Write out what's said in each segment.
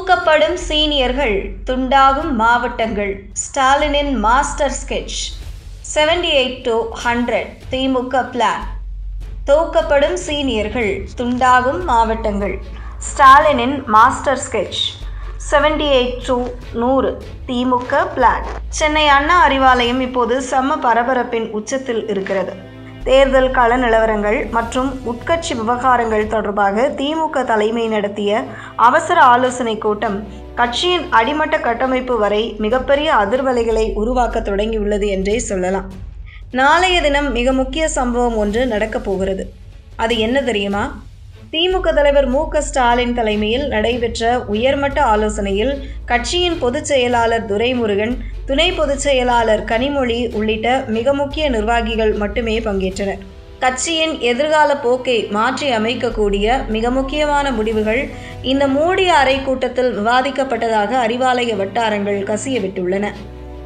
தூக்கப்படும் சீனியர்கள், துண்டாகும் மாவட்டங்கள். ஸ்டாலினின் master sketch. 78 to 100 DMK plan. தூக்கப்படும் சீனியர்கள், துண்டாகும் மாவட்டங்கள். ஸ்டாலினின் master sketch. 78 to 100 DMK plan. Chennai Anna Arivalayam இப்போது செம்ம பரபரப்பின் உச்சத்தில் இருக்கிறது. தேர்தல் கள நிலவரங்கள் மற்றும் உட்கட்சி விவகாரங்கள் தொடர்பாக திமுக தலைமை நடத்திய அவசர ஆலோசனை கூட்டம் கட்சியின் அடிமட்ட கட்டமைப்பு வரை மிகப்பெரிய அதிர்வலைகளை உருவாக்க தொடங்கியுள்ளது என்றே சொல்லலாம். நாளைய தினம் மிக முக்கிய சம்பவம் ஒன்று நடக்கப் போகிறது. அது என்ன தெரியுமா? திமுக தலைவர் மு.க. ஸ்டாலின் தலைமையில் நடைபெற்ற உயர்மட்ட ஆலோசனையில் கட்சியின் பொதுச் செயலாளர் துரைமுருகன், துணை பொதுச் செயலாளர் கனிமொழி உள்ளிட்ட மிக முக்கிய நிர்வாகிகள் மட்டுமே பங்கேற்றனர். கட்சியின் எதிர்கால போக்கை மாற்றி அமைக்கக்கூடிய மிக முக்கியமான முடிவுகள் இந்த மூடிய அறை கூட்டத்தில் விவாதிக்கப்பட்டதாக அறிவாலய வட்டாரங்கள் கசியவிட்டுள்ளன.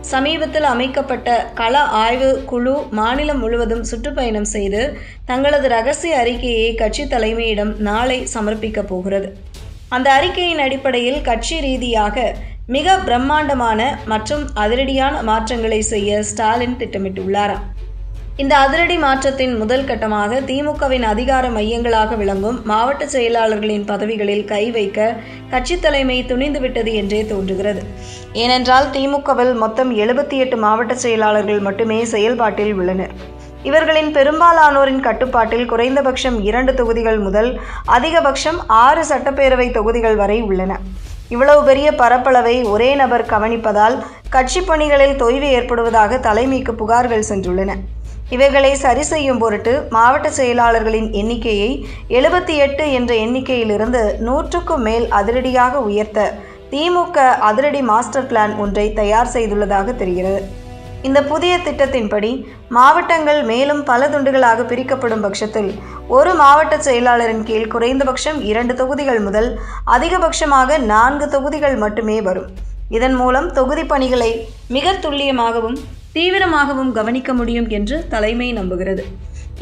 சமீபத்தில் அமைக்கப்பட்ட கள ஆய்வு குழு மாநிலம் முழுவதும் சுற்றுப்பயணம் செய்து தங்களது இரகசிய அறிக்கையை கட்சி தலைமையிடம் நாளை சமர்ப்பிக்கப் போகிறது. அந்த அறிக்கையின் அடிப்படையில் கட்சி ரீதியாக மிக பிரம்மாண்டமான மற்றும் அதிரடியான மாற்றங்களை செய்ய ஸ்டாலின் திட்டமிட்டுள்ளாராம். இந்த அதிரடி மாற்றத்தின் முதல் கட்டமாக திமுகவின் அதிகார மையங்களாக விளங்கும் மாவட்ட செயலாளர்களின் பதவிகளில் கை வைக்க கட்சி தலைமை துணிந்துவிட்டது என்றே தோன்றுகிறது. ஏனென்றால் திமுகவில் மொத்தம் 78 மாவட்ட செயலாளர்கள் மட்டுமே செயல்பாட்டில் உள்ளனர். இவர்களின் பெரும்பாலானோரின் கட்டுப்பாட்டில் குறைந்தபட்சம் 2 தொகுதிகள் முதல் அதிகபட்சம் 6 சட்டப்பேரவை தொகுதிகள் வரை உள்ளன. இவ்வளவு பெரிய பரப்பளவை ஒரே நபர் கவனிப்பதால் கட்சி பணிகளில் தொய்வு ஏற்படுவதாக தலைமைக்கு புகார்கள் சென்றுள்ளன. இவைகளை சரி செய்யும் பொருட்டு மாவட்ட செயலாளர்களின் எண்ணிக்கையை 78 என்ற எண்ணிக்கையிலிருந்து 100க்கும் மேல் அதிரடியாக உயர்த்த திமுக அதிரடி மாஸ்டர் பிளான் ஒன்றை தயார் செய்துள்ளதாக தெரிகிறது. இந்த புதிய திட்டத்தின்படி மாவட்டங்கள் மேலும் பல துண்டுகளாக பிரிக்கப்படும் பட்சத்தில் ஒரு மாவட்ட செயலாளரின் கீழ் குறைந்தபட்சம் 2 தொகுதிகள் முதல் அதிகபட்சமாக 4 தொகுதிகள் மட்டுமே வரும். இதன் மூலம் தொகுதி பணிகளை மிக துல்லியமாகவும் தீவிரமாகவும் கவனிக்க முடியும் என்று தலைமை நம்புகிறது.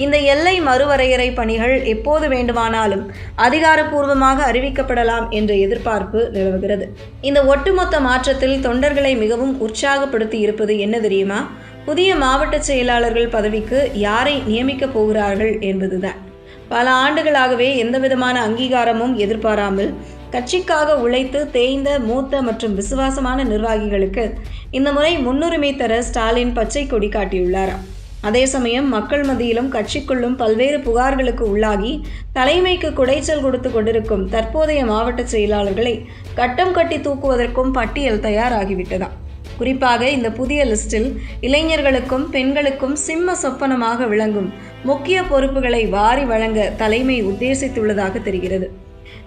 இந்த எல்லை மறுவரையறை பணிகள் எப்போது வேண்டுமானாலும் அதிகாரப்பூர்வமாக அறிவிக்கப்படலாம் என்ற எதிர்பார்ப்பு நிலவுகிறது. இந்த ஒட்டுமொத்த மாற்றத்தில் தொண்டர்களை மிகவும் உற்சாகப்படுத்தி இருப்பது என்ன தெரியுமா? புதிய மாவட்ட செயலாளர்கள் பதவிக்கு யாரை நியமிக்கப் போகிறார்கள் என்பதுதான். பல ஆண்டுகளாகவே எந்தவிதமான அங்கீகாரமும் எதிர்பாராமல் கட்சிக்காக உழைத்து தேய்ந்த மூத்த மற்றும் விசுவாசமான நிர்வாகிகளுக்கு இந்த முறை முன்னுரிமை தர ஸ்டாலின் பச்சை கொடி காட்டியுள்ளாராம். அதே சமயம் மக்கள் மத்தியிலும் கட்சிக்குள்ளும் பல்வேறு புகார்களுக்கு உள்ளாகி தலைமைக்கு குடைச்சல் கொடுத்து கொண்டிருக்கும் தற்போதைய மாவட்ட செயலாளர்களை கட்டம் கட்டி தூக்குவதற்கும் பட்டியல் தயாராகிவிட்டதாம். குறிப்பாக இந்த புதிய லிஸ்டில் இளைஞர்களுக்கும் பெண்களுக்கும் சிம்ம சொப்பனமாக விளங்கும் முக்கிய பொறுப்புகளை வாரி வழங்க தலைமை உத்தேசித்துள்ளதாக தெரிகிறது.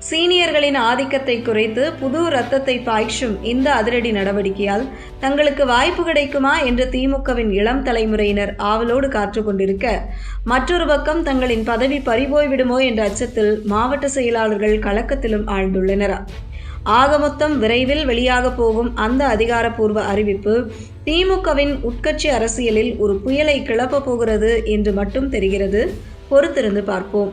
சீனியர்களின் ஆதிக்கத்தை குறைத்து புது ரத்தத்தை பாய்ச்சும் இந்த அதிரடி நடவடிக்கையால் தங்களுக்கு வாய்ப்பு கிடைக்குமா என்று திமுகவின் இளம் தலைமுறையினர் ஆவலோடு காத்து கொண்டிருக்க, மற்றொரு பக்கம் தங்களின் பதவி பறிபோய்விடுமோ என்ற அச்சத்தில் மாவட்ட செயலாளர்கள் கலக்கத்திலும் ஆழ்ந்துள்ளனர். ஆகமொத்தம் விரைவில் வெளியாக போகும் அந்த அதிகாரப்பூர்வ அறிவிப்பு திமுகவின் உட்கட்சி அரசியலில் ஒரு புயலை கிளப்பப் போகிறது என்று மட்டும் தெரிகிறது. பொறுத்திருந்து பார்ப்போம்.